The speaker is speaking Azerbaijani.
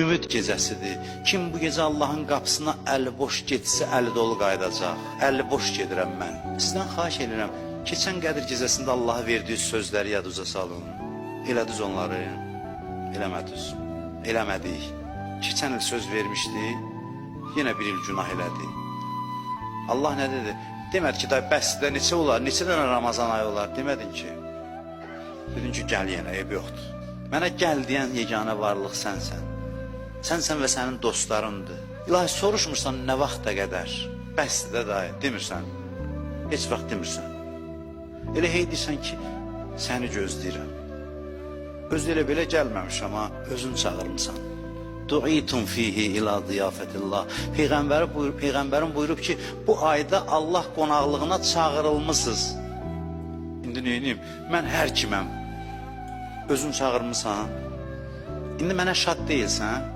Ümid gecəsidir. Kim bu gecə Allahın qapısına əli boş getsə, əli dolu qayıdacaq. Əli boş gedirəm mən. Sizdən xahiş edirəm, keçən Qədir gecəsində Allaha verdiyi sözləri yaduza salın. Elədiniz onları, eləmədiniz. Eləmədik. Keçən il söz vermişdik, yenə bir il günah elədik. Allah nə dedi? Demədi ki, bəsdə neçə olar, neçə dənə Ramazan ayı olar, demədin ki. Dedin ki, gəl yenə, ev yoxdur. Mənə gəl deyən yeganə varlıq sənsən. Sənsən və sənin dostlarındır. İlahi, soruşmursan nə vaxta qədər? Bəsdir də dayı, demirsən. Heç vaxt demirsən. Elə hey deyirsən ki, səni gözləyirəm. Özü elə belə gəlməmiş, amma özün çağırmısan. Du'itum fihi ila ziyafetillah. Peyğəmbərin buyurub ki, bu ayda Allah qonaqlığına çağırılmısınız. İndi neyiniyim? Mən hər kiməm. Özün çağırmısan. İndi mənə şad deyilsən.